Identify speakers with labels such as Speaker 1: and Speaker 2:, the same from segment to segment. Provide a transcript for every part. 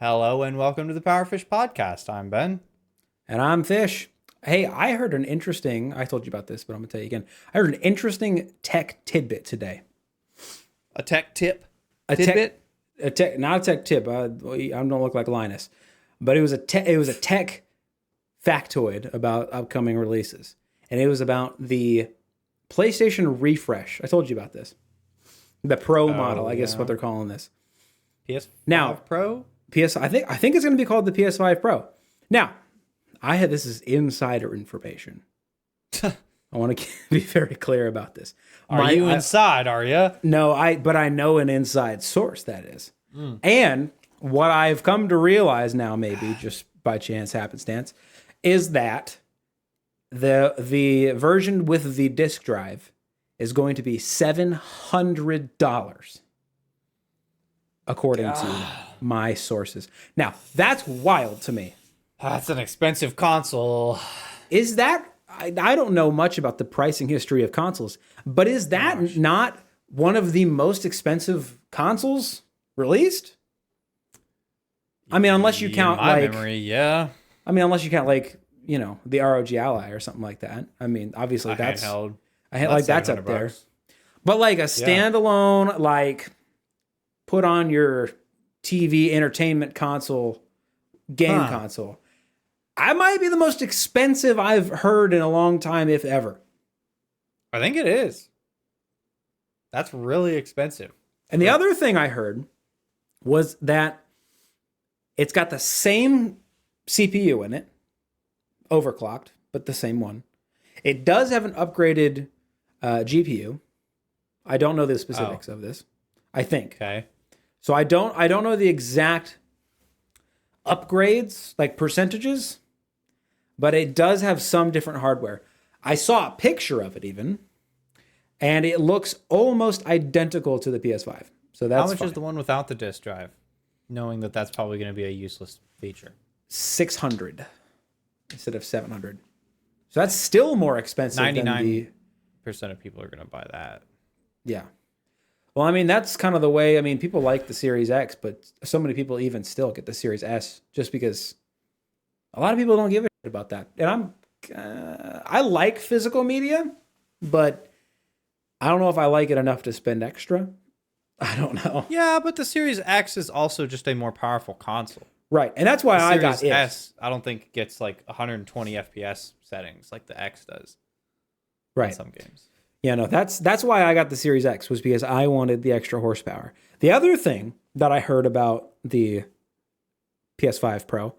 Speaker 1: Hello and welcome to the Powerfish Podcast. I'm Ben.
Speaker 2: And I'm Fish. Hey, I heard I told you about this, but I'm going to tell you again. I heard an interesting tech tidbit today.
Speaker 1: A tech tip?
Speaker 2: Tidbit? Not a tech tip. I don't look like Linus. But it was a tech factoid about upcoming releases. And it was about the PlayStation refresh. I told you about this. The Pro model, I guess is what they're calling this.
Speaker 1: PS5 Pro?
Speaker 2: I think it's going to be called the PS5 Pro. Now, this is insider information. I want to be very clear about this.
Speaker 1: Are you inside, are you?
Speaker 2: No, but I know an inside source, that is. And what I've come to realize now, maybe just by chance happenstance, is that the version with the disk drive is going to be $700, according to my sources. Now, that's wild to me.
Speaker 1: That's an expensive console.
Speaker 2: Is that... I don't know much about the pricing history of consoles, but is that not one of the most expensive consoles released? I mean, unless you count
Speaker 1: memory, yeah.
Speaker 2: I mean, unless you count the ROG Ally or something like that. I mean, obviously that's
Speaker 1: handheld.
Speaker 2: That's up there. But like a standalone, put on your TV entertainment console, game console. I might be the most expensive I've heard in a long time, if ever.
Speaker 1: I think it is. That's really expensive.
Speaker 2: And the other thing I heard was that it's got the same CPU in it, overclocked, but the same one. It does have an upgraded GPU. I don't know the specifics of this. I think.
Speaker 1: Okay.
Speaker 2: So I don't know the exact upgrades, like percentages, but it does have some different hardware. I saw a picture of it even, and it looks almost identical to the PS5. So that's
Speaker 1: how much
Speaker 2: fine.
Speaker 1: is the one without the disk drive? Knowing that that's probably going to be a useless feature.
Speaker 2: 600 instead of 700. So that's still more expensive.
Speaker 1: 99% of people are going to buy that.
Speaker 2: Yeah. Well, I mean, that's kind of the way. I mean, people like the Series X, but so many people even still get the Series S just because a lot of people don't give a shit about that. And I like physical media, but I don't know if I like it enough to spend extra. I don't know.
Speaker 1: Yeah, but the Series X is also just a more powerful console.
Speaker 2: Right, and that's why I got it.
Speaker 1: Series S, I don't think gets like 120 FPS settings like the X does.
Speaker 2: Right.
Speaker 1: In some games.
Speaker 2: Yeah, no, that's why I got the Series X, was because I wanted the extra horsepower. The other thing that I heard about the PS5 Pro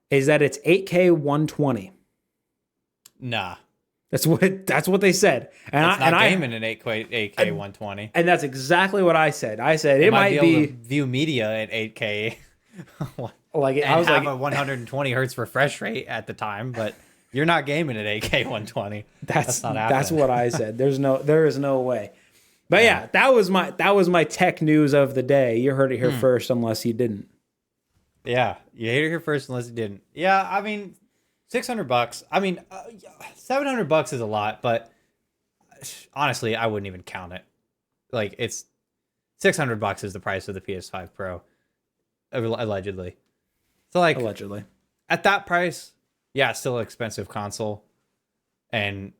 Speaker 2: is that it's 8K 120.
Speaker 1: Nah.
Speaker 2: That's what they said. And
Speaker 1: it's not gaming in 8K 120.
Speaker 2: And that's exactly what I said. I said it might
Speaker 1: be able to view media at 8K. I was have a 120 hertz refresh rate at the time, but you're not gaming at 8K 120. That's not happening.
Speaker 2: That's what I said. There is no way. But yeah, that was my tech news of the day. You heard it here first, unless you didn't.
Speaker 1: Yeah, you heard it here first, unless you didn't. Yeah, I mean, $600. I mean, $700 is a lot, but honestly, I wouldn't even count it. Like, it's $600 is the price of the PS5 Pro, allegedly. So
Speaker 2: allegedly,
Speaker 1: at that price. Yeah, it's still an expensive console. And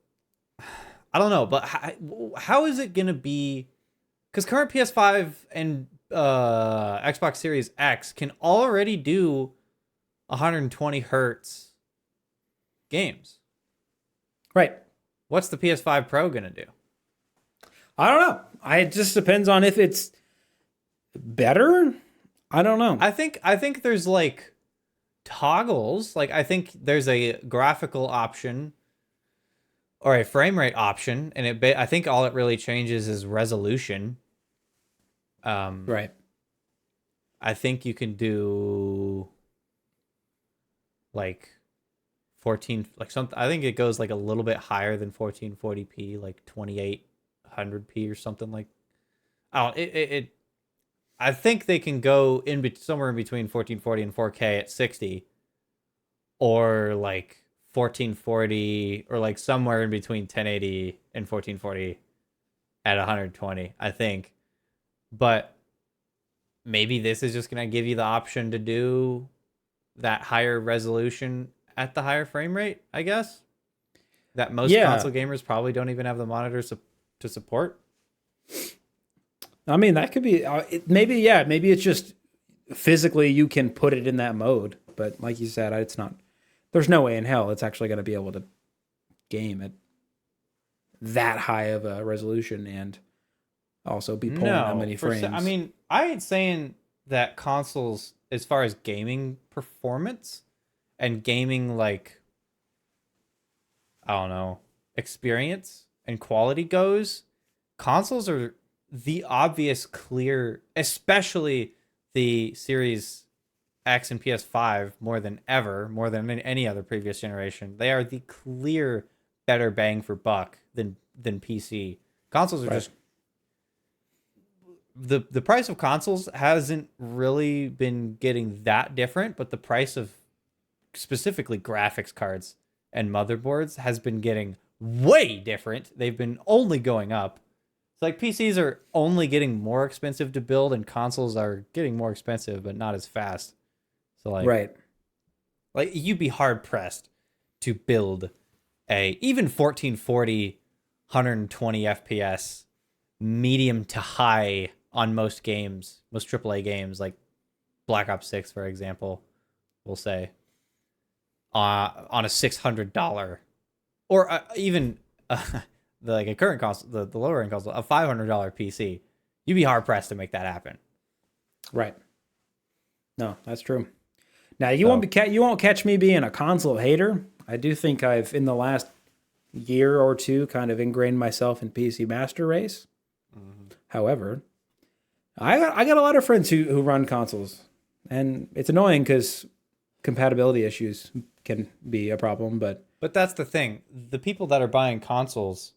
Speaker 1: I don't know, but how is it going to be? Because current PS5 and Xbox Series X can already do 120 hertz games.
Speaker 2: Right.
Speaker 1: What's the PS5 Pro going to do?
Speaker 2: I don't know. It just depends on if it's better. I don't know.
Speaker 1: I think there's like toggles. Like, I think there's a graphical option or a frame rate option, and I think all it really changes is resolution.
Speaker 2: Right.
Speaker 1: I think you can do like 14, like something. I think it goes like a little bit higher than 1440p, like 2800p or something like. Oh, I think they can go somewhere in between 1440 and 4K at 60, or like 1440, or like somewhere in between 1080 and 1440 at 120, I think. But maybe this is just going to give you the option to do that higher resolution at the higher frame rate, I guess. That most
Speaker 2: Yeah.
Speaker 1: console gamers probably don't even have the monitors to support.
Speaker 2: I mean, that could be maybe. Yeah, maybe it's just physically you can put it in that mode, but like you said, it's not. There's no way in hell it's actually going to be able to game at that high of a resolution and also be pulling that many frames.
Speaker 1: I mean, I ain't saying that consoles, as far as gaming performance and gaming, like, I don't know, experience and quality goes, consoles are the obvious clear, especially the Series X and PS5 more than ever, more than any other previous generation. They are the clear better bang for buck than PC. Consoles are just the price of consoles hasn't really been getting that different, but the price of specifically graphics cards and motherboards has been getting way different. They've been only going up. It's like PCs are only getting more expensive to build, and consoles are getting more expensive, but not as fast. So like you'd be hard pressed to build a even 1440 120 FPS medium to high on most games, most AAA games like Black Ops 6, for example, we'll say, on a $600 or even like a current console, the lower end console, a $500 PC. You'd be hard pressed to make that happen.
Speaker 2: Right. No, that's true. Now you won't catch me being a console hater. I do think I've in the last year or two kind of ingrained myself in PC Master Race. Mm-hmm. However, I got a lot of friends who run consoles, and it's annoying because compatibility issues can be a problem. But
Speaker 1: that's the thing. The people that are buying consoles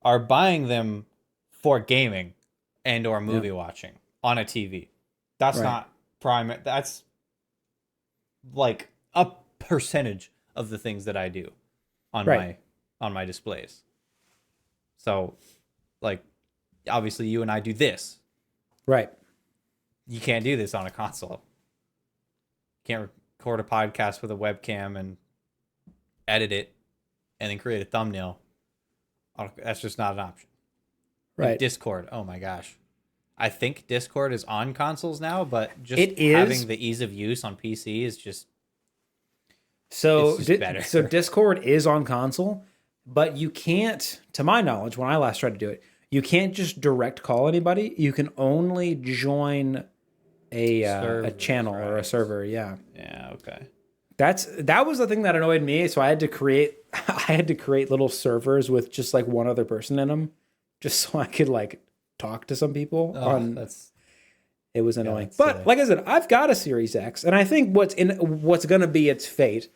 Speaker 1: are buying them for gaming and or movie watching on a TV. That's not prime. That's like a percentage of the things that I do on my displays. So, like, obviously you and I do this.
Speaker 2: Right.
Speaker 1: You can't do this on a console. You can't record a podcast with a webcam and edit it and then create a thumbnail. That's just not an option.
Speaker 2: Right.
Speaker 1: Like Discord. Oh my gosh. I think Discord is on consoles now, but just having the ease of use on PC is just better.
Speaker 2: So Discord is on console, but you can't, to my knowledge, when I last tried to do it, you can't just direct call anybody. You can only join a channel or a server. Yeah.
Speaker 1: Yeah. Okay.
Speaker 2: That was the thing that annoyed me. So I had to create little servers with just like one other person in them, just so I could like talk to some people. It was annoying. But like I said, I've got a Series X, and I think what's going to be its fate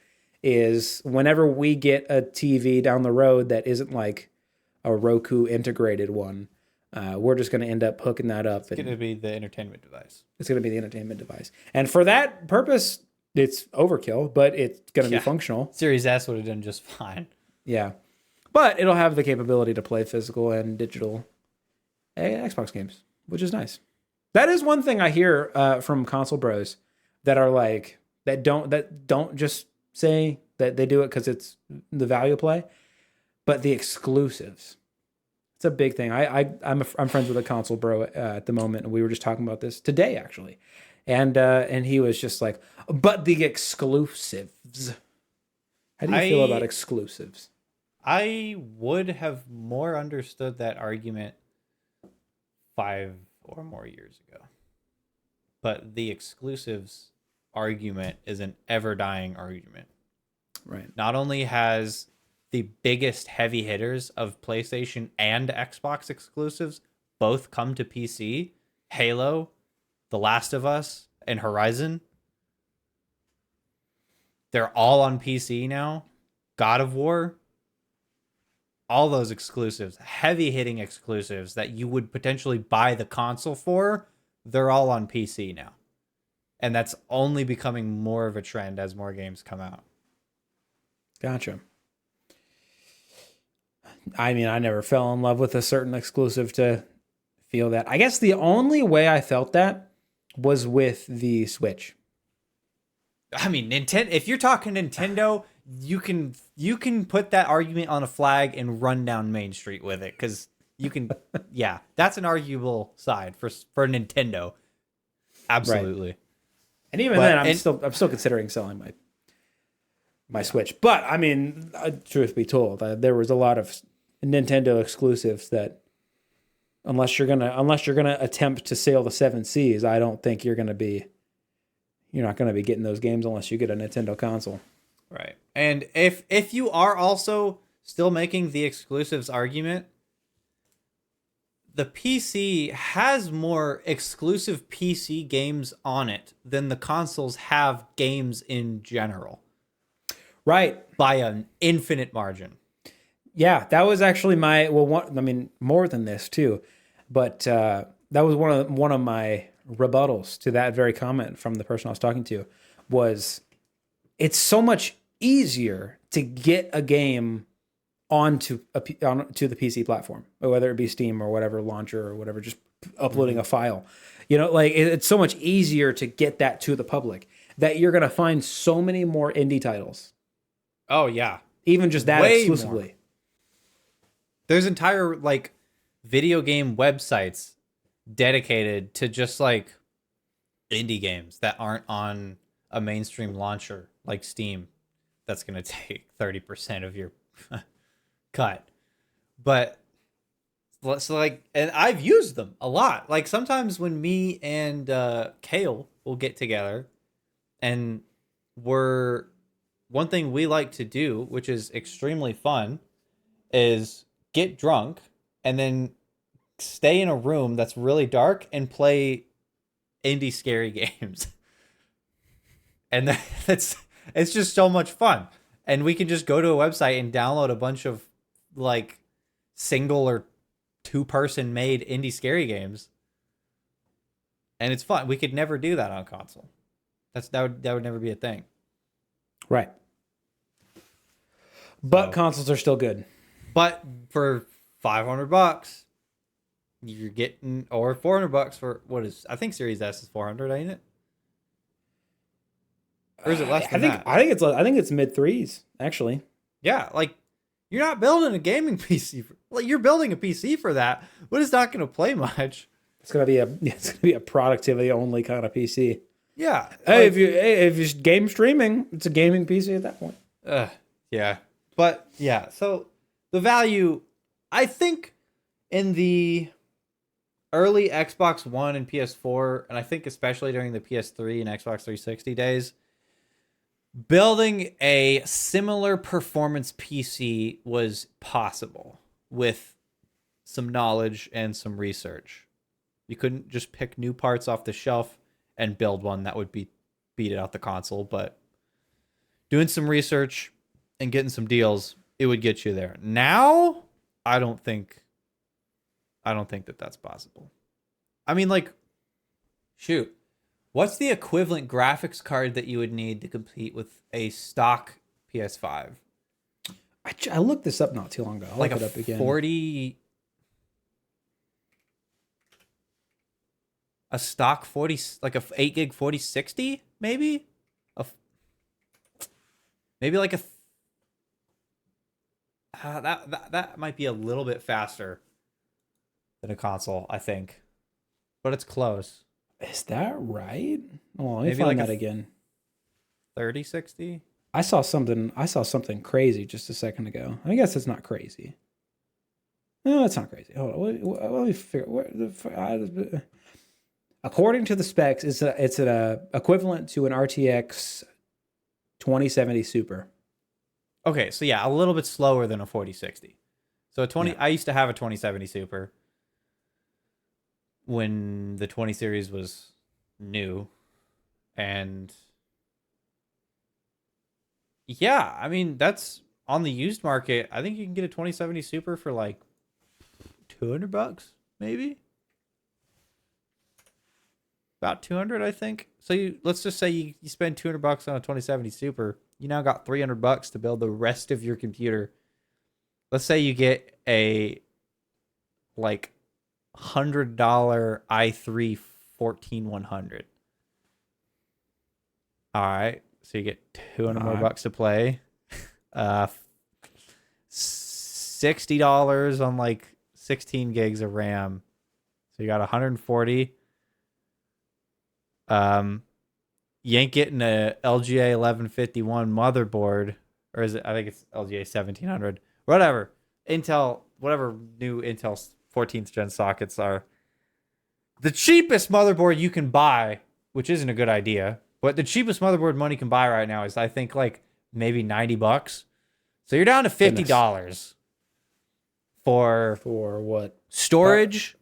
Speaker 2: is whenever we get a TV down the road that isn't like a Roku integrated one, we're just going to end up hooking that up.
Speaker 1: It's going to be the entertainment device.
Speaker 2: It's going to be the entertainment device. And for that purpose, it's overkill, but it's going to be functional.
Speaker 1: Series S would have done just fine.
Speaker 2: Yeah. But it'll have the capability to play physical and digital Xbox games, which is nice. That is one thing I hear from console bros that are like, that don't just say that they do it because it's the value play, but the exclusives. It's a big thing. I'm friends with a console bro at the moment, and we were just talking about this today actually, and he was just like, but the exclusives. How do you feel about exclusives?
Speaker 1: I would have more understood that argument 5 or more years ago, but the exclusives argument is an ever-dying argument.
Speaker 2: Right.
Speaker 1: Not only has the biggest heavy hitters of PlayStation and Xbox exclusives both come to PC, Halo, The Last of Us, and Horizon, they're all on PC now. God of War, all those exclusives, heavy hitting exclusives that you would potentially buy the console for, they're all on PC now. And that's only becoming more of a trend as more games come out.
Speaker 2: Gotcha. I mean, I never fell in love with a certain exclusive to feel that. I guess the only way I felt that was with the Switch.
Speaker 1: I mean, Nintendo. If you're talking Nintendo, you can put that argument on a flag and run down Main Street with it, because you can. Yeah, that's an arguable side for Nintendo. Absolutely.
Speaker 2: Right. And even then, I'm still considering selling my Switch. But I mean, truth be told, there was a lot of Nintendo exclusives that, unless you're gonna attempt to sail the seven seas, I don't think you're not gonna be getting those games unless you get a Nintendo console.
Speaker 1: Right. And if you are also still making the exclusives argument, the PC has more exclusive PC games on it than the consoles have games in general.
Speaker 2: Right.
Speaker 1: By an infinite margin.
Speaker 2: Yeah, that was actually more than this too, but that was one of my rebuttals to that very comment from the person I was talking to. Was it's so much easier to get a game onto the PC platform, whether it be Steam or whatever launcher or whatever, just uploading a file. Like it's so much easier to get that to the public that you're gonna find so many more indie titles.
Speaker 1: Oh yeah,
Speaker 2: even just that
Speaker 1: way
Speaker 2: exclusively.
Speaker 1: More. There's entire like video game websites dedicated to just like indie games that aren't on a mainstream launcher like Steam. That's gonna take 30% of your cut. But so like, and I've used them a lot. Like sometimes when me and Kale will get together, and one thing we like to do, which is extremely fun, is get drunk and then stay in a room that's really dark and play indie scary games. And it's just so much fun. And we can just go to a website and download a bunch of like single or two-person made indie scary games. And it's fun. We could never do that on console. That would never be a thing.
Speaker 2: Right. But consoles are still good. But
Speaker 1: for $500, you're getting, or $400 for I think Series S is 400, ain't it? Or is it less than that?
Speaker 2: I think it's mid threes, actually.
Speaker 1: Yeah, like you're not building a gaming PC. You're building a PC for that, but it's not going to play much.
Speaker 2: It's gonna be a productivity only kind of PC.
Speaker 1: Yeah.
Speaker 2: Hey, if you're game streaming, it's a gaming PC at that point.
Speaker 1: Yeah. But yeah, so the value, I think, in the early Xbox One and PS4, and I think especially during the PS3 and Xbox 360 days, building a similar performance PC was possible with some knowledge and some research. You couldn't just pick new parts off the shelf and build one that would beat it out the console, but doing some research and getting some deals, it would get you there. Now, I don't think that that's possible. I mean, like, shoot, what's the equivalent graphics card that you would need to compete with a stock PS5?
Speaker 2: I looked this up not too long ago. I'll
Speaker 1: like
Speaker 2: look it up again.
Speaker 1: A stock 40, like a 8 gig 4060, maybe? Maybe like a that might be a little bit faster than a console, I think, but it's close.
Speaker 2: Is that right? Oh, let me
Speaker 1: Maybe
Speaker 2: find
Speaker 1: like
Speaker 2: that again.
Speaker 1: 3060.
Speaker 2: I saw something crazy just a second ago. I guess it's not crazy. No, it's not crazy. Hold on. Let me figure. According to the specs, it's an equivalent to an RTX 2070 Super.
Speaker 1: Okay, so yeah, a little bit slower than a 4060. So
Speaker 2: Yeah.
Speaker 1: I used to have a 2070 Super when the 20 series was new, and yeah, I mean, that's on the used market. I think you can get a 2070 Super for like $200, maybe. About 200, I think. So let's just say you spend $200 on a 2070 Super. You now got $300 to build the rest of your computer. Let's say you get a like $100 i3 14,100. All right, so you get 200 more
Speaker 2: Alright.
Speaker 1: bucks to play. $60 on like 16 gigs of RAM. So you got 140. You ain't getting a LGA 1151 motherboard, or is it? I think it's LGA 1700. Whatever. Intel, whatever new Intel 14th gen sockets are. The cheapest motherboard you can buy, which isn't a good idea, but the cheapest motherboard money can buy right now is, I think, like maybe $90. So you're down to $50 for
Speaker 2: what?
Speaker 1: storage.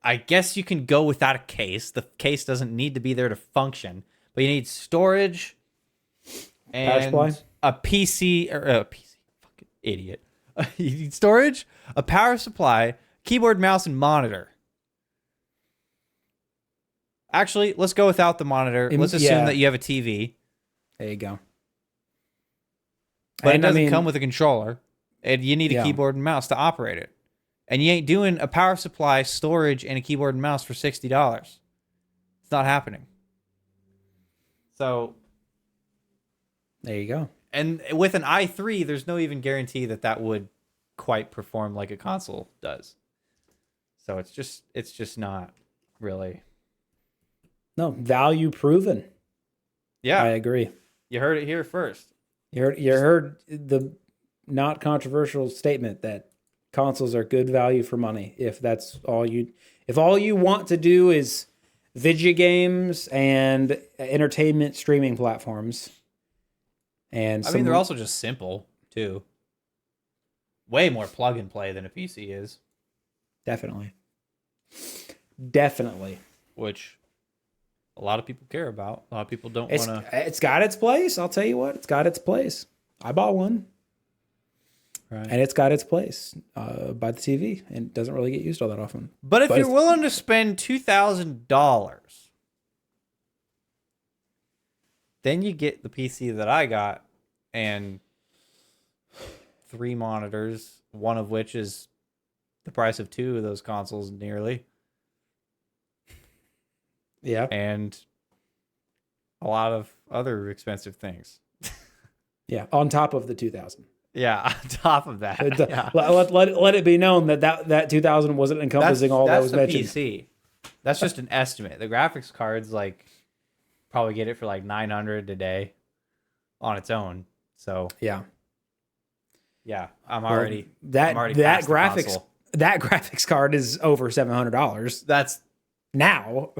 Speaker 1: I guess you can go without a case. The case doesn't need to be there to function, but you need storage and a PC, or a PC. Fucking idiot. You need storage, a power supply, keyboard, mouse, and monitor. Actually, let's go without the monitor. Let's assume that you have a TV.
Speaker 2: There you go.
Speaker 1: But it doesn't come with a controller, and you need a keyboard and mouse to operate it. And you ain't doing a power supply, storage, and a keyboard and mouse for $60. It's not happening. So
Speaker 2: there you go.
Speaker 1: And with an i3, there's no even guarantee that that would quite perform like a console does. So it's just not really.
Speaker 2: No, value proven.
Speaker 1: Yeah,
Speaker 2: I agree.
Speaker 1: You heard it here first.
Speaker 2: You heard the not controversial statement that consoles are good value for money. If all you want to do is video games and entertainment streaming platforms. And
Speaker 1: I mean, they're also just simple too. Way more plug and play than a PC is.
Speaker 2: Definitely.
Speaker 1: Which a lot of people care about. A lot of people don't want to.
Speaker 2: It's got its place. I'll tell you what. It's got its place. I bought one.
Speaker 1: Right.
Speaker 2: And it's got its place by the TV and doesn't really get used all that often.
Speaker 1: But if you're willing to spend $2,000, then you get the PC that I got and 3 monitors, one of which is the price of 2 of those consoles nearly.
Speaker 2: Yeah.
Speaker 1: And a lot of other expensive things.
Speaker 2: Yeah, on top of the 2,000.
Speaker 1: Yeah, on top of that. Yeah.
Speaker 2: Let it be known that 2,000 wasn't encompassing all that was mentioned.
Speaker 1: That's the PC. That's just an estimate. The graphics cards, like, probably get it for like $900 today on its own. So
Speaker 2: yeah,
Speaker 1: I'm already
Speaker 2: that graphics card is over $700.
Speaker 1: That's
Speaker 2: now,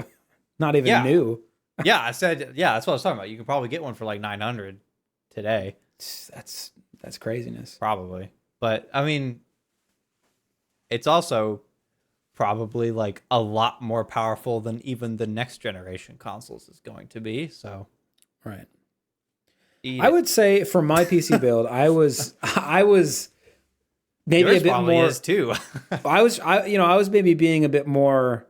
Speaker 2: not even new.
Speaker 1: Yeah, I said that's what I was talking about. You could probably get one for like $900 today.
Speaker 2: That's craziness.
Speaker 1: Probably. But I mean, it's also probably like a lot more powerful than even the next generation consoles is going to be. So,
Speaker 2: right. I would say for my PC build, I was maybe
Speaker 1: Yours
Speaker 2: a bit more
Speaker 1: is too.
Speaker 2: I was maybe being a bit more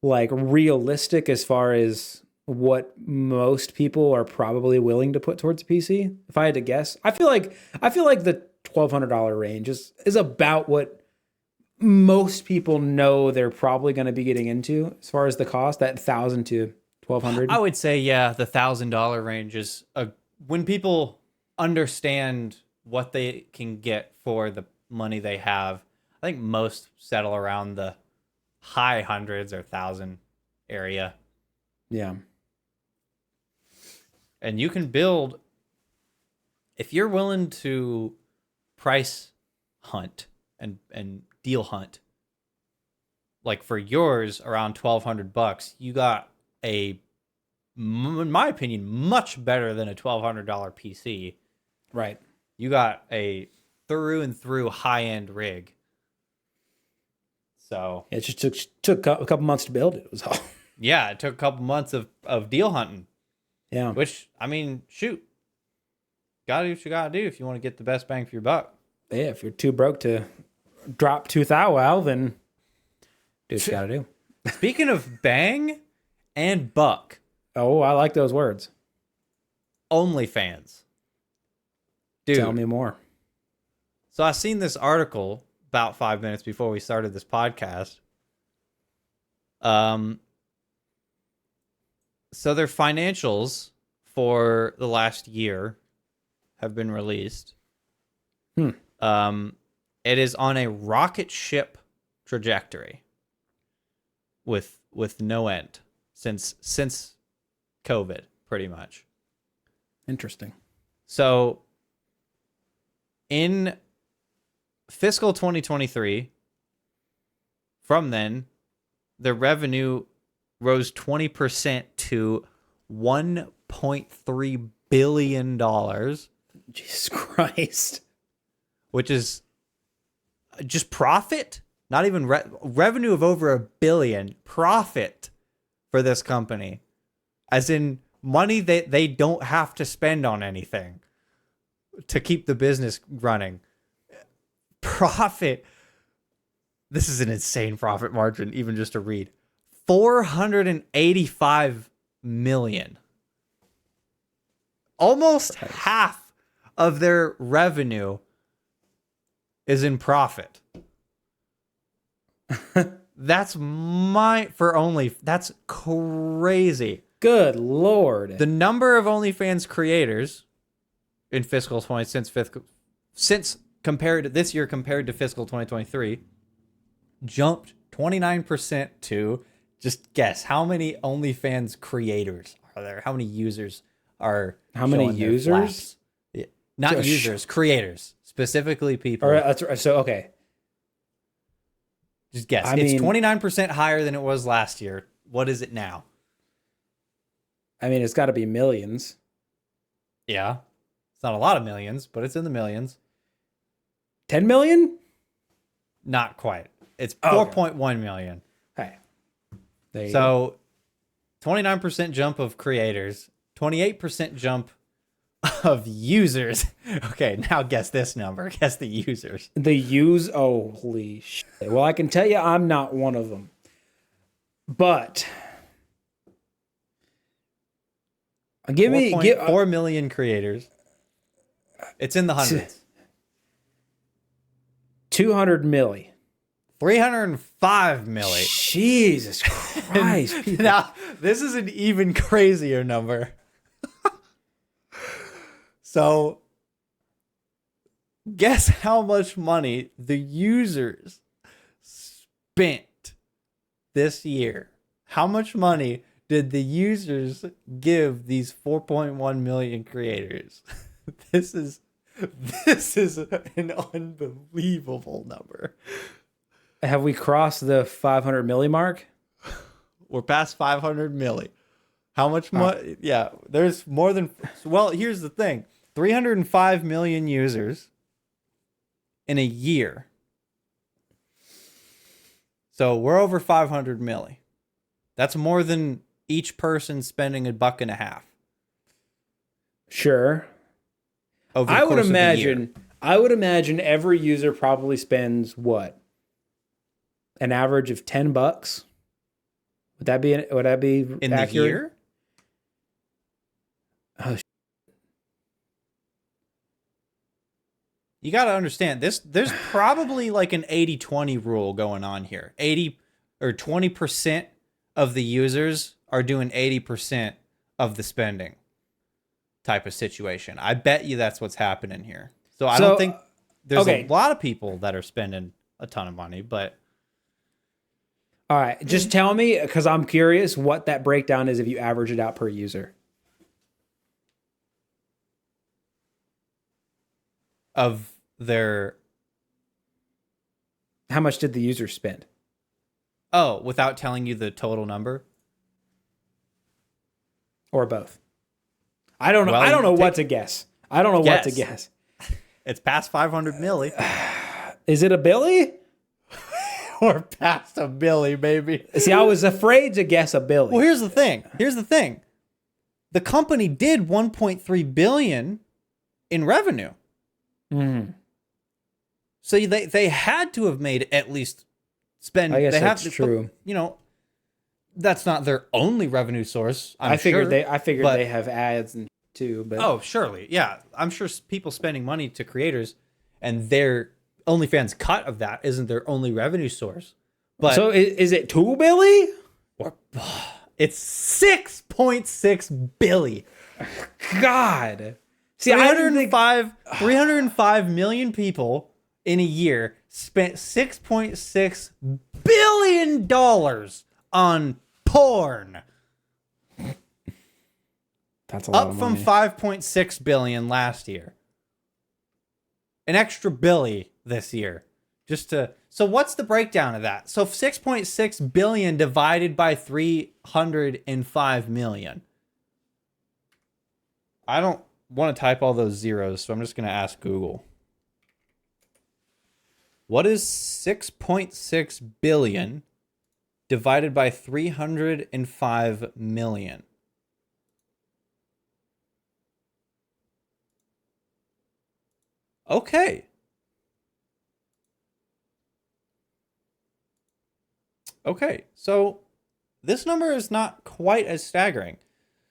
Speaker 2: like realistic as far as what most people are probably willing to put towards a PC. If I had to guess, I feel like the $1,200 range is about what most people know they're probably going to be getting into as far as the cost. That $1,000 to $1,200.
Speaker 1: I would say the $1,000 range is when people understand what they can get for the money they have. I think most settle around the high hundreds or 1,000 area.
Speaker 2: Yeah.
Speaker 1: And you can build, if you're willing to price hunt and deal hunt, like for yours around $1,200, you got in my opinion, much better than a $1,200 PC.
Speaker 2: Right.
Speaker 1: You got a through and through high end rig. So
Speaker 2: it just took a couple months to build it. It was all.
Speaker 1: Yeah, it took a couple months of deal hunting.
Speaker 2: Yeah.
Speaker 1: Which, I mean, shoot. Gotta do what you gotta do if you want to get the best bang for your buck.
Speaker 2: Yeah, if you're too broke to drop 2,000, then do what you gotta do.
Speaker 1: Speaking of bang and buck.
Speaker 2: Oh, I like those words.
Speaker 1: OnlyFans. Dude.
Speaker 2: Tell me more.
Speaker 1: So I seen this article about 5 minutes before we started this podcast. So their financials for the last year have been released.
Speaker 2: Hmm.
Speaker 1: It is on a rocket ship trajectory with no end since COVID, pretty much.
Speaker 2: Interesting.
Speaker 1: So in fiscal 2023, from then, the revenue rose 20% to $1.3 billion,
Speaker 2: Jesus Christ.
Speaker 1: which is just profit, not even revenue of over $1 billion, profit for this company, as in money that they don't have to spend on anything to keep the business running. Profit. This is an insane profit margin, even just to read. 485 million. Almost half of their revenue is in profit. That's that's crazy.
Speaker 2: Good Lord.
Speaker 1: The number of OnlyFans creators in fiscal 20 since compared to this year compared to fiscal 2023 jumped 29% to, just guess, how many OnlyFans creators are there? How many users are
Speaker 2: How many
Speaker 1: showing their
Speaker 2: users?
Speaker 1: flaps? Yeah. Not users, creators, specifically people.
Speaker 2: All right, that's so okay.
Speaker 1: Just guess. It's 29% higher than it was last year. What is it now?
Speaker 2: I mean, it's got to be millions.
Speaker 1: Yeah. It's not a lot of millions, but it's in the millions.
Speaker 2: 10 million?
Speaker 1: Not quite. It's 4.1 million.
Speaker 2: Hey. There you
Speaker 1: So 29% jump of creators, 28% jump of users. Okay, now guess this number. Guess the users.
Speaker 2: Holy shit. Well, I can tell you I'm not one of them. But give me
Speaker 1: 4 million creators. It's in the hundreds.
Speaker 2: 200 milli.
Speaker 1: 305 milli.
Speaker 2: Jesus Christ.
Speaker 1: Now, this is an even crazier number. So, guess how much money the users spent this year? How much money did the users give these 4.1 million creators? This is an unbelievable number.
Speaker 2: Have we crossed the 500 milli mark?
Speaker 1: We're past 500 milli. How much money? Yeah, there's more than. Well, here's the thing: 305 million users in a year. So we're over 500 milli. That's more than each person spending $1.50.
Speaker 2: Sure.
Speaker 1: Over the course of the year.
Speaker 2: I would imagine every user probably spends what? An average of $10. Would that be
Speaker 1: in
Speaker 2: accurate?
Speaker 1: the year?
Speaker 2: Oh,
Speaker 1: you got to understand this. There's probably like an 80-20 rule going on here. 80 or 20% of the users are doing 80% of the spending type of situation. I bet you that's what's happening here. So I don't think there's a lot of people that are spending a ton of money, but
Speaker 2: all right, just tell me, because I'm curious what that breakdown is if you average it out per user.
Speaker 1: Of their...
Speaker 2: How much did the users spend?
Speaker 1: Oh, without telling you the total number?
Speaker 2: Or both? I don't know. Well, I don't know what to guess. I don't know what to guess.
Speaker 1: It's past 500 milli.
Speaker 2: Is it a Billy?
Speaker 1: Or past a Billy, baby.
Speaker 2: See, I was afraid to guess a Billy.
Speaker 1: Well, here's the thing. The company did 1.3 billion in revenue.
Speaker 2: Mm.
Speaker 1: So they had to have made at least spend.
Speaker 2: I guess
Speaker 1: they
Speaker 2: that's
Speaker 1: have to,
Speaker 2: true.
Speaker 1: But, you know, that's not their only revenue source. I figured
Speaker 2: they have ads and too. But
Speaker 1: oh, surely, yeah. I'm sure people spending money to creators, and their OnlyFans cut of that isn't their only revenue source. But
Speaker 2: so is it 2 Billy?
Speaker 1: Or It's 6.6 billion.
Speaker 2: God. See,
Speaker 1: 305 million people in a year spent $6.6 billion on porn.
Speaker 2: That's a lot
Speaker 1: Up
Speaker 2: of
Speaker 1: from
Speaker 2: money.
Speaker 1: 5.6 billion last year. An extra billy this year. So what's the breakdown of that? So 6.6 billion divided by 305 million. I don't want to type all those zeros, so I'm just going to ask Google. What is 6.6 billion divided by 305 million? Okay. Okay, so this number is not quite as staggering.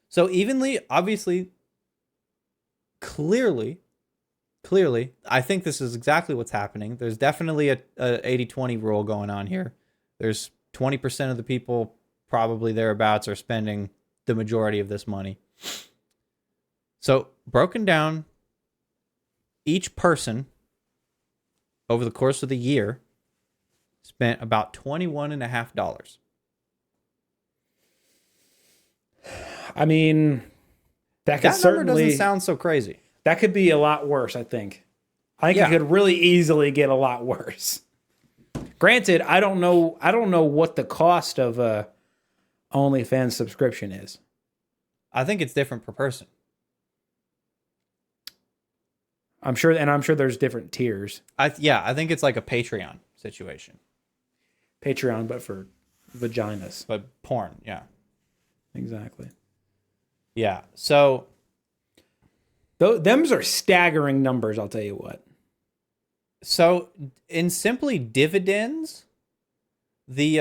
Speaker 1: So evenly, obviously, clearly, I think this is exactly what's happening. There's definitely a 80-20 rule going on here. There's 20% of the people, probably thereabouts, are spending the majority of this money. So broken down, each person over the course of the year spent about $21.50.
Speaker 2: I mean, that could
Speaker 1: That number
Speaker 2: certainly
Speaker 1: doesn't sound so crazy.
Speaker 2: that could be a lot worse, I think. I think
Speaker 1: Yeah.
Speaker 2: it could really easily get a lot worse. Granted, I don't know what the cost of a OnlyFans subscription is.
Speaker 1: I think it's different per person.
Speaker 2: I'm sure there's different tiers.
Speaker 1: I think it's like a Patreon situation.
Speaker 2: Patreon, but for vaginas.
Speaker 1: But porn, yeah.
Speaker 2: Exactly.
Speaker 1: Yeah. So
Speaker 2: Them's are staggering numbers, I'll tell you what.
Speaker 1: So in simply dividends, the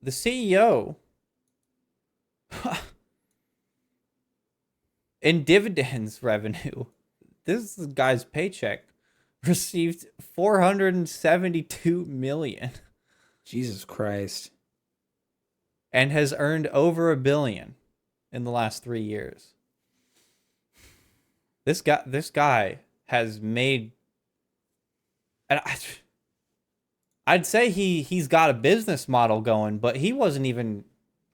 Speaker 1: CEO in dividends revenue, this guy's paycheck received 472 million
Speaker 2: Jesus Christ.
Speaker 1: and has earned over $1 billion in the last 3 years. This guy has made, and I'd say he's got a business model going, but he wasn't even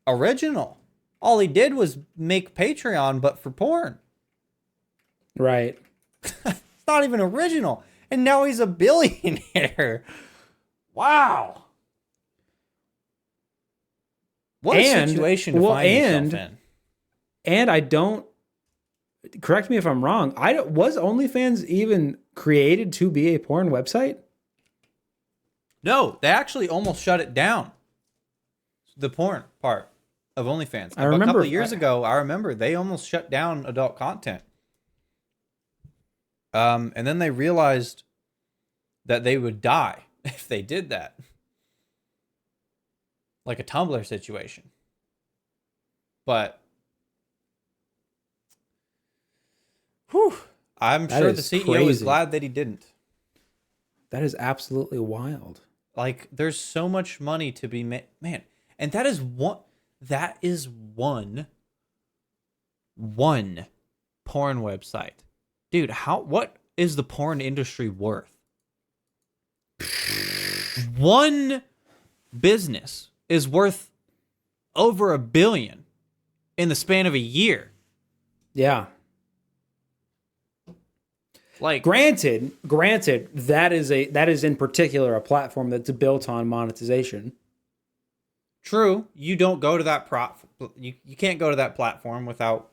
Speaker 1: original. All he did was make Patreon, but for porn.
Speaker 2: Right.
Speaker 1: It's not even original. And now he's a billionaire. Wow. What a situation to find yourself in.
Speaker 2: And I don't, correct me if I'm wrong, was OnlyFans even created to be a porn website?
Speaker 1: No, they actually almost shut it down. The porn part of OnlyFans.
Speaker 2: I remember
Speaker 1: a couple of years ago, I remember they almost shut down adult content. And then they realized that they would die if they did that. Like a Tumblr situation. But whew, I'm sure the CEO is glad that he didn't.
Speaker 2: That is absolutely wild.
Speaker 1: Like, there's so much money to be made. Man, and that is one porn website. Dude, what is the porn industry worth? One business is worth over $1 billion in the span of a year.
Speaker 2: Yeah.
Speaker 1: Like, granted,
Speaker 2: that is in particular a platform that's built on monetization.
Speaker 1: True, you don't go to that you can't go to that platform without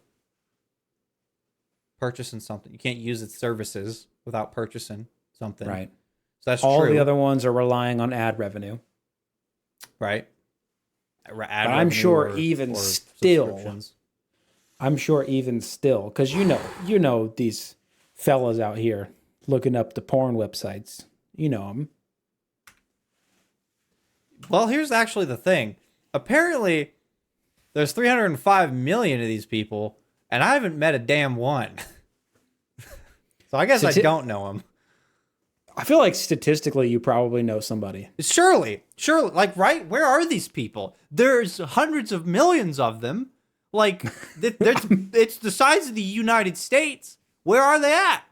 Speaker 1: purchasing something. You can't use its services without purchasing something.
Speaker 2: Right.
Speaker 1: So that's
Speaker 2: all
Speaker 1: true.
Speaker 2: the other ones are relying on ad revenue.
Speaker 1: Right.
Speaker 2: But I'm sure even still, because you know these fellas out here looking up the porn websites. You know them.
Speaker 1: Well, here's actually the thing. Apparently, there's 305 million of these people, and I haven't met a damn one. So I guess I don't know them.
Speaker 2: I feel like statistically, you probably know somebody.
Speaker 1: Surely, like, right? Where are these people? There's hundreds of millions of them. Like, it's the size of the United States. Where are they at?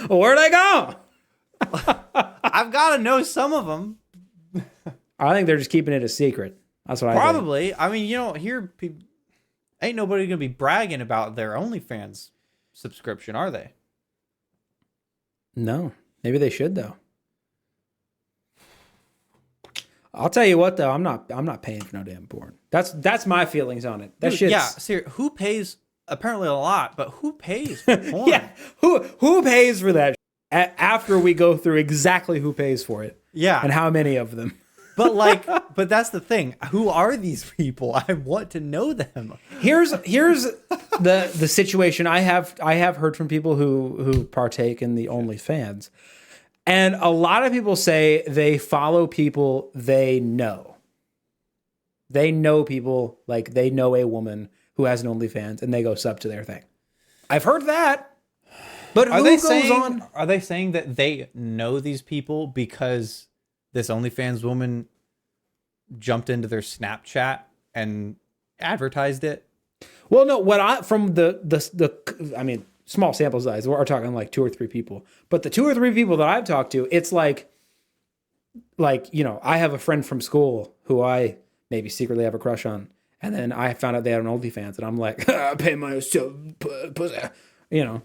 Speaker 2: Where'd they go?
Speaker 1: I've got to know some of them.
Speaker 2: I think they're just keeping it a secret. That's what I think.
Speaker 1: Probably. I mean, you don't hear people. Ain't nobody gonna be bragging about their OnlyFans subscription, are they?
Speaker 2: No, maybe they should though. I'll tell you what though, I'm not paying for no damn porn. That's my feelings on it. That shit.
Speaker 1: Yeah, seriously, who pays? Apparently a lot, but who pays for porn?
Speaker 2: Yeah, who pays for that after we go through exactly who pays for it?
Speaker 1: Yeah,
Speaker 2: and how many of them?
Speaker 1: but that's the thing. Who are these people? I want to know them.
Speaker 2: Here's the situation. I have heard from people who partake in the OnlyFans, and a lot of people say they follow people they know. They know people, like they know a woman who has an OnlyFans, and they go sub to their thing. I've heard that, but
Speaker 1: Are they saying that they know these people because this OnlyFans woman jumped into their Snapchat and advertised it?
Speaker 2: Well, no. From the I mean, small sample size. We're talking like 2 or 3 people, but the 2 or 3 people that I've talked to, it's like you know, I have a friend from school who I maybe secretly have a crush on, and then I found out they had an OnlyFans, and I'm like, I pay my pussy, you know.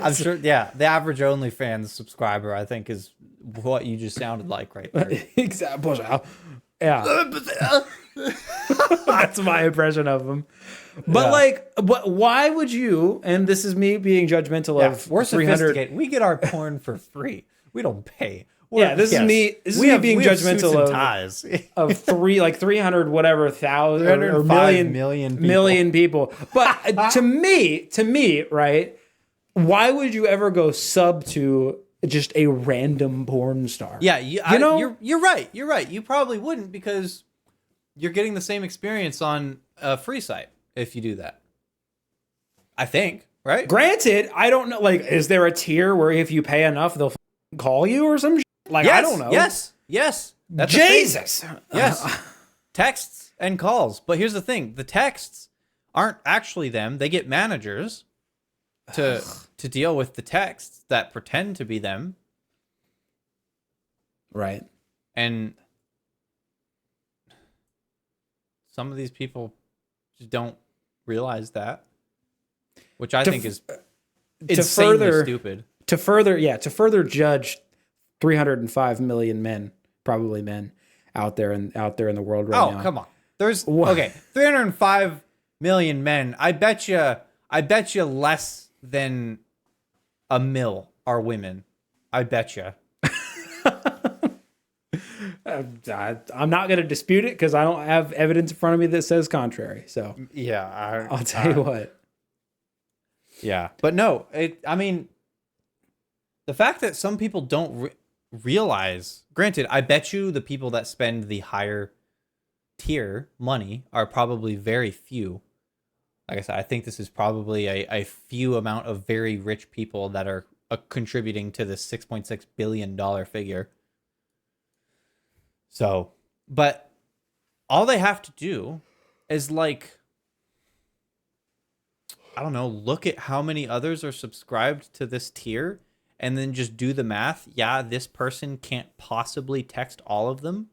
Speaker 1: I'm sure. Yeah, the average OnlyFans subscriber, I think, is what you just sounded like right there.
Speaker 2: Exactly. Yeah. That's my impression of them. But why would you? And this is me being judgmental of.
Speaker 1: We're sophisticated. We get our porn for free. We don't pay.
Speaker 2: This is me. This is me being judgmental of 300 whatever thousand or million people. But to me, right? Why would you ever go sub to just a random porn star?
Speaker 1: Yeah, you're right. You're right. You probably wouldn't, because you're getting the same experience on a free site if you do that. I think, right?
Speaker 2: Granted, I don't know. Like, is there a tier where if you pay enough, they'll call you or some shit? Like,
Speaker 1: yes,
Speaker 2: I don't know.
Speaker 1: Yes. That's
Speaker 2: Jesus.
Speaker 1: Yes. Texts and calls. But here's the thing. The texts aren't actually them. They get managers to deal with the texts that pretend to be them.
Speaker 2: Right.
Speaker 1: And some of these people just don't realize that, which I think is insanely stupid.
Speaker 2: To further judge 305 million men, probably men, out there in the world right now.
Speaker 1: Oh, come on. There's 305 million men. I bet you less than a mil are women. I bet you.
Speaker 2: I'm not going to dispute it because I don't have evidence in front of me that says contrary. So
Speaker 1: yeah,
Speaker 2: I'll tell you what.
Speaker 1: Yeah, but no, I mean, the fact that some people don't realize. Granted, I bet you the people that spend the higher tier money are probably very few. Like I said, I think this is probably a few amount of very rich people that are contributing to this $6.6 billion figure. So, but all they have to do is, like, I don't know, look at how many others are subscribed to this tier and then just do the math. Yeah, this person can't possibly text all of them.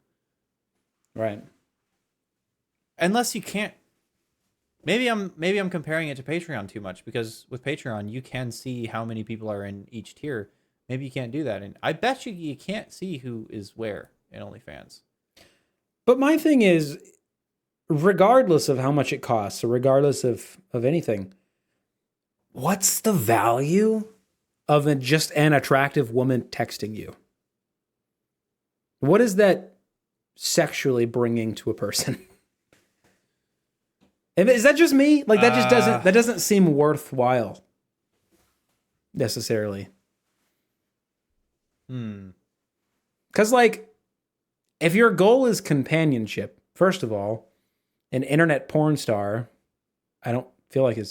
Speaker 2: Right.
Speaker 1: Unless you can't. Maybe I'm comparing it to Patreon too much, because with Patreon you can see how many people are in each tier. Maybe you can't do that, and I bet you can't see who is where in OnlyFans.
Speaker 2: But my thing is, regardless of how much it costs, or regardless of anything, what's the value of just an attractive woman texting you? What is that sexually bringing to a person? Is that just me? Like, that just doesn't seem worthwhile necessarily. Because, like, if your goal is companionship, first of all, an internet porn star, I don't feel like I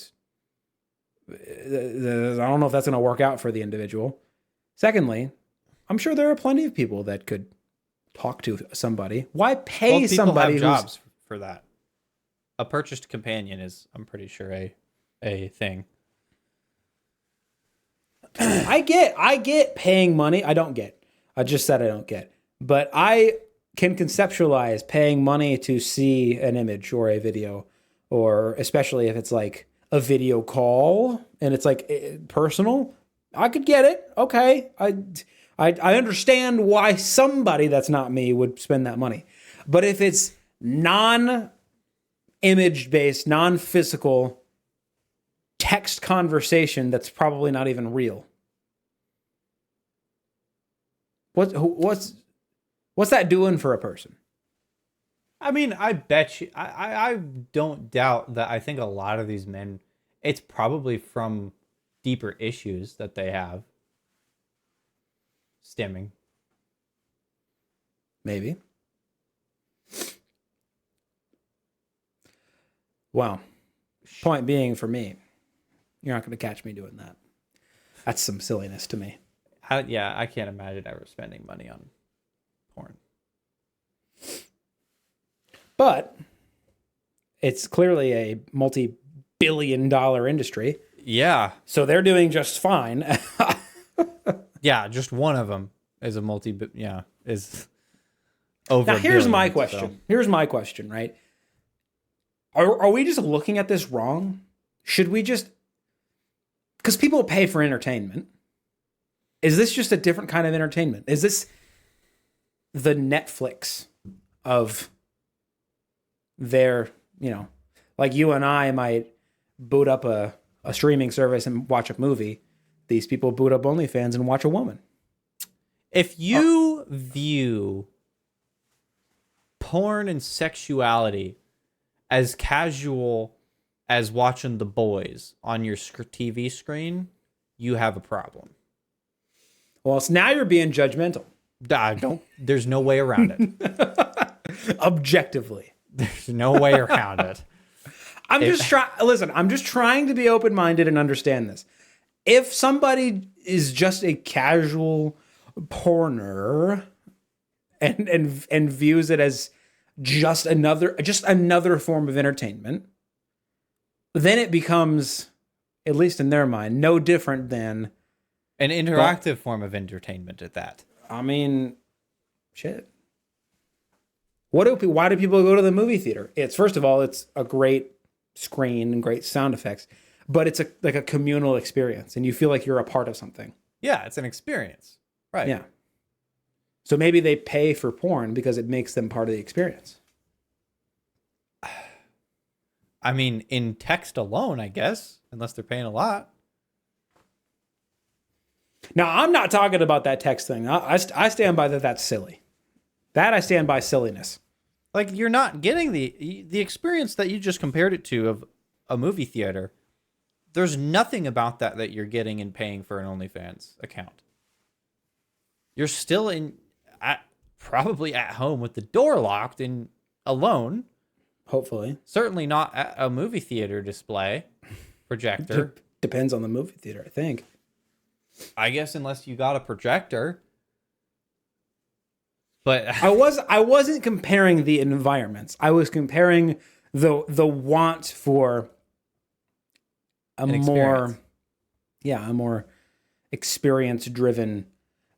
Speaker 2: don't know if that's going to work out for the individual. Secondly, I'm sure there are plenty of people that could talk to somebody. Why pay
Speaker 1: Both people
Speaker 2: somebody
Speaker 1: have jobs for that. A purchased companion is, I'm pretty sure, a thing.
Speaker 2: I get paying money. I just said I don't get. But I can conceptualize paying money to see an image or a video, or especially if it's like a video call and it's like personal. I could get it. Okay. I understand why somebody that's not me would spend that money. But if it's non-image based, non-physical text conversation that's probably not even real. What's that doing for a person?
Speaker 1: I mean, I bet you, I don't doubt that. I think a lot of these men, it's probably from deeper issues that they have stemming.
Speaker 2: Maybe. Well, point being for me, you're not going to catch me doing that. That's some silliness to me.
Speaker 1: Yeah, I can't imagine ever spending money on porn.
Speaker 2: But it's clearly a multi-billion-dollar industry.
Speaker 1: Yeah.
Speaker 2: So they're doing just fine.
Speaker 1: Yeah, just one of them is is over.
Speaker 2: Now, here's my
Speaker 1: billions,
Speaker 2: question.
Speaker 1: so.
Speaker 2: Here's my question, right? Are we just looking at this wrong? Should we just... Because people pay for entertainment. Is this just a different kind of entertainment? Is this the Netflix of their, like you and I might boot up a streaming service and watch a movie. These people boot up OnlyFans and watch a woman.
Speaker 1: If you view porn and sexuality as casual as watching The Boys on your TV screen, you have a problem.
Speaker 2: Well, so now you're being judgmental.
Speaker 1: There's no way around it.
Speaker 2: Objectively.
Speaker 1: There's no way around it.
Speaker 2: I'm just trying to be open-minded and understand this. If somebody is just a casual porner and views it as just another form of entertainment, then it becomes, at least in their mind, no different than
Speaker 1: an interactive form of entertainment at that.
Speaker 2: I mean, shit. Why do people go to the movie theater? First of all, it's a great screen and great sound effects, but it's like a communal experience, and you feel like you're a part of something.
Speaker 1: Yeah, it's an experience, right?
Speaker 2: Yeah. So maybe they pay for porn because it makes them part of the experience.
Speaker 1: I mean, in text alone, I guess, unless they're paying a lot.
Speaker 2: Now, I'm not talking about that text thing. I stand by that. That's silly. That I stand by silliness.
Speaker 1: Like, you're not getting the experience that you just compared it to of a movie theater. There's nothing about that you're getting in paying for an OnlyFans account. You're still probably at home with the door locked and alone.
Speaker 2: Hopefully.
Speaker 1: Certainly not at a movie theater display projector.
Speaker 2: Depends on the movie theater, I think.
Speaker 1: I guess unless you got a projector. But
Speaker 2: I wasn't comparing the environments. I was comparing the want for a more experience-driven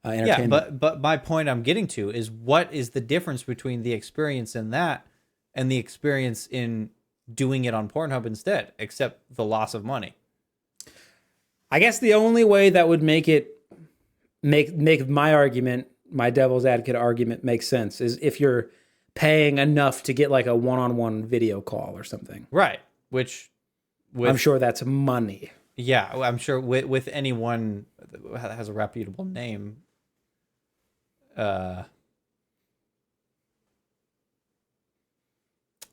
Speaker 2: entertainment.
Speaker 1: Yeah, but my point I'm getting to is, what is the difference between the experience in that and the experience in doing it on Pornhub instead, except the loss of money?
Speaker 2: I guess the only way that would make my argument, my devil's advocate argument, make sense is if you're paying enough to get like a one-on-one video call or something.
Speaker 1: Right.
Speaker 2: I'm sure that's money.
Speaker 1: Yeah, I'm sure with anyone that has a reputable name.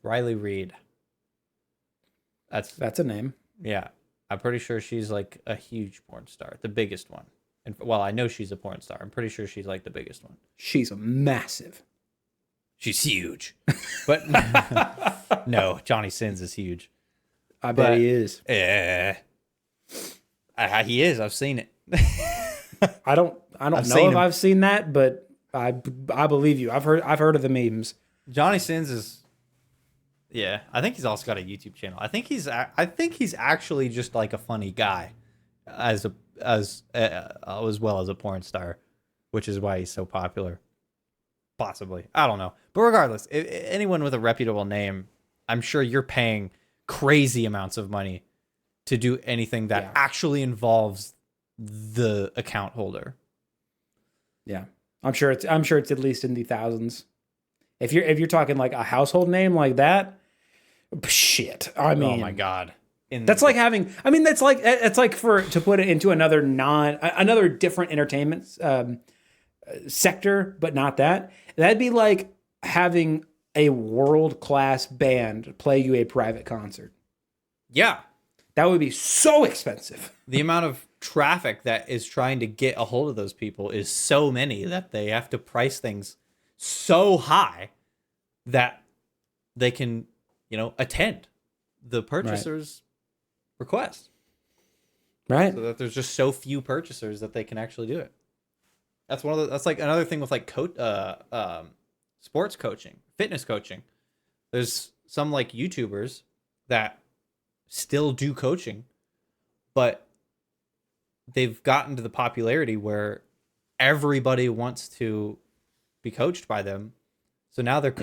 Speaker 1: Riley Reid.
Speaker 2: That's a name.
Speaker 1: Yeah. I'm pretty sure she's like a huge porn star, the biggest one. And I know she's a porn star. I'm pretty sure she's like the biggest one.
Speaker 2: She's massive.
Speaker 1: She's huge. But no, Johnny Sins is huge.
Speaker 2: I bet he is.
Speaker 1: Yeah. He is. I've seen it.
Speaker 2: I don't know if I've seen that, but I believe you. I've heard of the memes.
Speaker 1: Johnny Sins is, yeah. I think he's also got a YouTube channel. I think he's actually just like a funny guy, as well as a porn star, which is why he's so popular. Possibly, I don't know. But regardless, anyone with a reputable name, I'm sure you're paying crazy amounts of money to do anything that actually involves the account holder.
Speaker 2: Yeah, I'm sure it's at least in the thousands. If you're talking like a household name like that, shit. I mean,
Speaker 1: oh my god,
Speaker 2: that's like having. I mean, it's like to put it into another different entertainment sector, but not that. That'd be like having a world-class band play you a private concert.
Speaker 1: Yeah.
Speaker 2: That would be so expensive.
Speaker 1: The amount of traffic that is trying to get a hold of those people is so many that they have to price things so high that they can, attend the purchaser's request.
Speaker 2: Right.
Speaker 1: So that there's just so few purchasers that they can actually do it. That's like another thing with like sports coaching, fitness coaching. There's some like YouTubers that still do coaching, but they've gotten to the popularity where everybody wants to be coached by them. So now their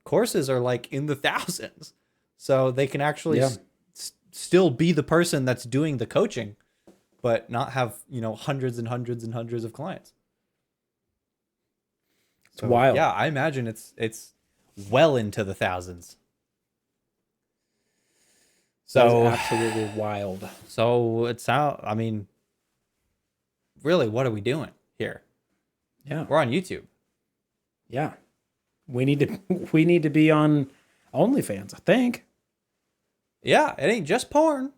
Speaker 1: courses are like in the thousands. So they can actually still be the person that's doing the coaching, but not have, hundreds and hundreds and hundreds of clients.
Speaker 2: It's wild.
Speaker 1: Yeah, I imagine it's well into the thousands. So
Speaker 2: absolutely wild.
Speaker 1: So it's out. I mean, really, what are we doing here?
Speaker 2: Yeah,
Speaker 1: we're on YouTube.
Speaker 2: Yeah, we need to be on OnlyFans, I think.
Speaker 1: Yeah, it ain't just porn.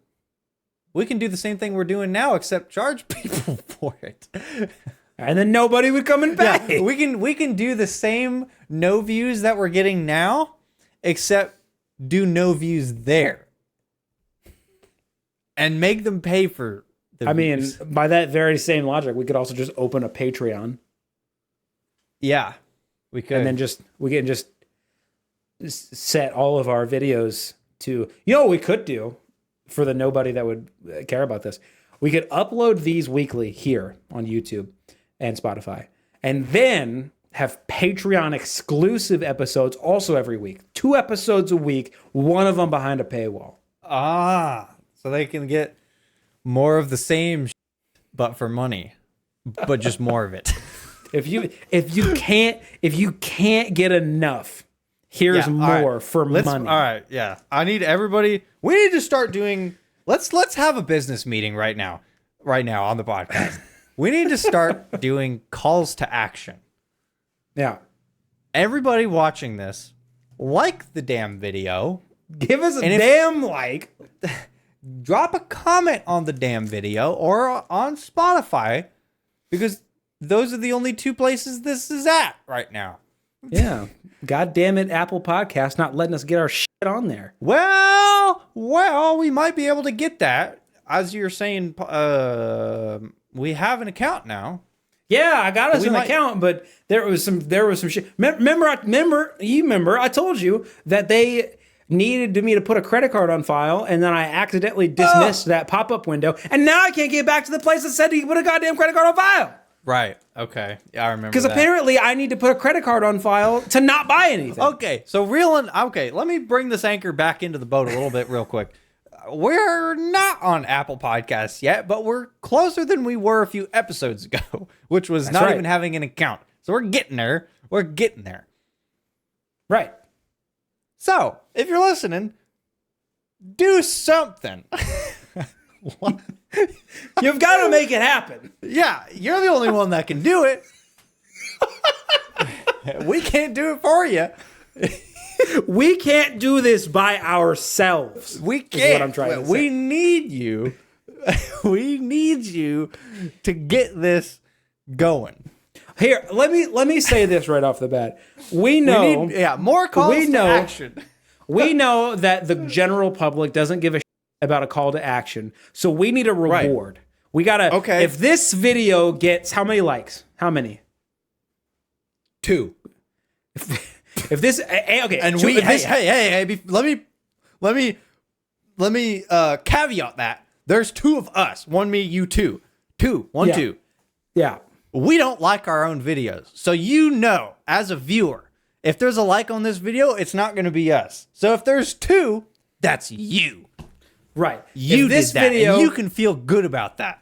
Speaker 1: We can do the same thing we're doing now, except charge people for it.
Speaker 2: And then nobody would come and pay.
Speaker 1: Yeah, we can do the same no views that we're getting now, except do no views there. And make them pay for the views.
Speaker 2: By that very same logic, we could also just open a Patreon.
Speaker 1: Yeah, we could.
Speaker 2: And then we can just set all of our videos to, what we could do for the nobody that would care about this. We could upload these weekly here on YouTube and Spotify, and then have Patreon exclusive episodes also every week. 2 episodes a week, one of them behind a paywall.
Speaker 1: So they can get more of the same but for money, but just more of it.
Speaker 2: If you can't get enough, here's more for money.
Speaker 1: All right, yeah. I need everybody. We need to start doing. Let's have a business meeting right now on the podcast. We need to start doing calls to action.
Speaker 2: Yeah.
Speaker 1: Everybody watching this, like the damn video.
Speaker 2: Give us a damn like.
Speaker 1: Drop a comment on the damn video or on Spotify, because those are the only 2 places this is at right now.
Speaker 2: Yeah. God damn it, Apple Podcast not letting us get our shit on there.
Speaker 1: Well, we might be able to get that. As you're saying, we have an account now.
Speaker 2: Yeah, I got us an account, but there was some shit. Remember, I told you that they needed me to put a credit card on file, and then I accidentally dismissed that pop-up window, and now I can't get back to the place that said you put a goddamn credit card on file.
Speaker 1: Right. Okay. Yeah, I remember.
Speaker 2: Because apparently I need to put a credit card on file to not buy anything.
Speaker 1: Okay. So let me bring this anchor back into the boat a little bit real quick. We're not on Apple Podcasts yet, but we're closer than we were a few episodes ago, which was not even having an account. So we're getting there.
Speaker 2: Right.
Speaker 1: So, if you're listening, do something.
Speaker 2: You've got to make it happen.
Speaker 1: Yeah, you're the only one that can do it. We can't do it for you.
Speaker 2: We can't do this by ourselves.
Speaker 1: We can't.
Speaker 2: Is what I'm trying to say.
Speaker 1: We need you. We need you to get this going.
Speaker 2: Here, let me say this right off the bat. We know,
Speaker 1: more calls to action.
Speaker 2: We know that the general public doesn't give a shit about a call to action, so we need a reward. Right. We gotta.
Speaker 1: Okay.
Speaker 2: If this video gets how many likes? How many?
Speaker 1: 2.
Speaker 2: If this okay,
Speaker 1: And
Speaker 2: two-
Speaker 1: we
Speaker 2: if this-
Speaker 1: hey, let me caveat that. There's 2 of us. 1 me, you 2. 2. 1
Speaker 2: Yeah.
Speaker 1: 2.
Speaker 2: yeah.
Speaker 1: We don't like our own videos. So you know, as a viewer, if there's a like on this video, it's not going to be us. So if there's 2, that's you.
Speaker 2: Right.
Speaker 1: You
Speaker 2: if this
Speaker 1: did that,
Speaker 2: video,
Speaker 1: and you can feel good about that.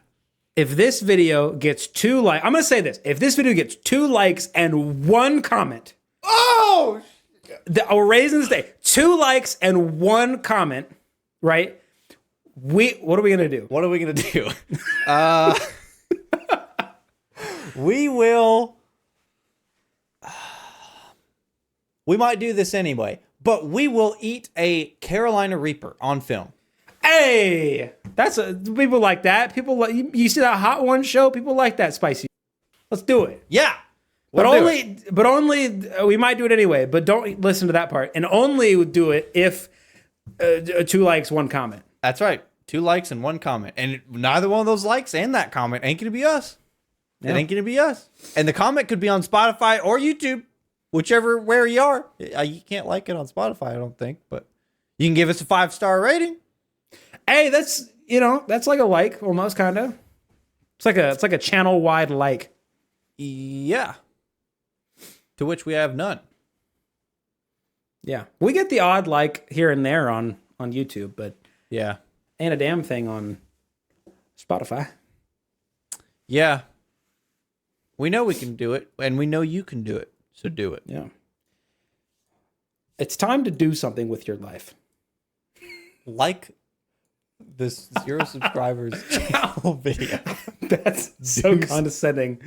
Speaker 2: if this video gets 2 likes, I'm gonna say this. If this video gets 2 likes and 1 comment,
Speaker 1: Oh,
Speaker 2: we're raising this day. 2 likes and 1 comment, right? What are we gonna do?
Speaker 1: what are we going to do? We will. We might do this anyway, but we will eat a Carolina Reaper on film.
Speaker 2: Hey, people like that. People like you see that Hot One show. People like that spicy. Let's do it.
Speaker 1: Yeah.
Speaker 2: But
Speaker 1: We'll do it.
Speaker 2: only we might do it anyway. But don't listen to that part. And only do it if 2 likes, 1 comment.
Speaker 1: That's right. 2 likes and 1 comment. And neither one of those likes and that comment ain't going to be us.
Speaker 2: Yeah.
Speaker 1: It ain't going to be us. And the comment could be on Spotify or YouTube, whichever where you are. You can't like it on Spotify, I don't think, but you can give us a 5-star rating.
Speaker 2: Hey, that's like a like almost kind of. It's like a channel wide like.
Speaker 1: Yeah. To which we have none.
Speaker 2: Yeah, we get the odd like here and there on YouTube, but
Speaker 1: Yeah.
Speaker 2: ain't a damn thing on Spotify.
Speaker 1: Yeah. We know we can do it, and we know you can do it. So do it.
Speaker 2: Yeah. It's time to do something with your life.
Speaker 1: Like this 0 subscribers channel video.
Speaker 2: That's so condescending.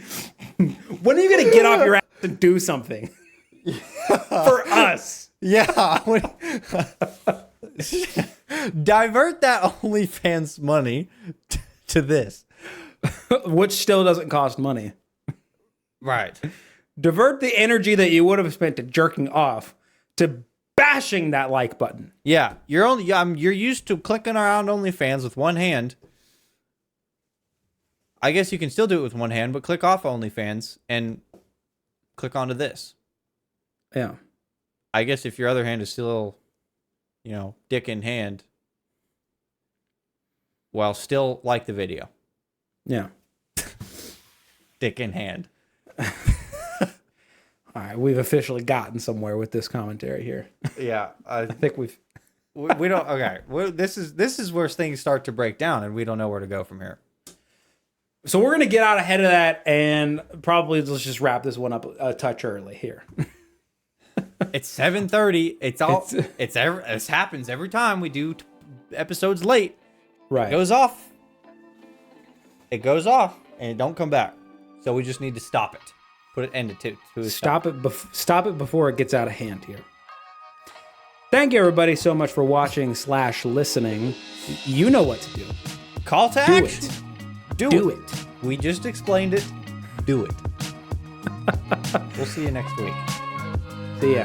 Speaker 2: When are you going to get off your ass and do something? For us.
Speaker 1: Yeah. Divert that OnlyFans money to this.
Speaker 2: Which still doesn't cost money.
Speaker 1: Right.
Speaker 2: Divert the energy that you would have spent to jerking off to bashing that like button.
Speaker 1: Yeah. You're used to clicking around OnlyFans with one hand. I guess you can still do it with one hand, but click off OnlyFans and click onto this.
Speaker 2: Yeah.
Speaker 1: I guess if your other hand is still, dick in hand, well, still like the video.
Speaker 2: Yeah.
Speaker 1: Dick in hand.
Speaker 2: All right, we've officially gotten somewhere with this commentary here.
Speaker 1: Yeah,
Speaker 2: I think we
Speaker 1: don't. Okay, this is where things start to break down, and we don't know where to go from here.
Speaker 2: So we're gonna get out ahead of that, and probably let's just wrap this one up a touch early here.
Speaker 1: It's 7:30. It happens every time we do episodes late.
Speaker 2: Right.
Speaker 1: It goes off, and it don't come back. So we just need to stop it. Put an end to it.
Speaker 2: Stop it before it gets out of hand here. Thank you, everybody, so much for watching / listening. You know what to do.
Speaker 1: Call to
Speaker 2: Do
Speaker 1: action.
Speaker 2: it.
Speaker 1: Do it. We just explained it. Do it. We'll see you next week.
Speaker 2: See ya.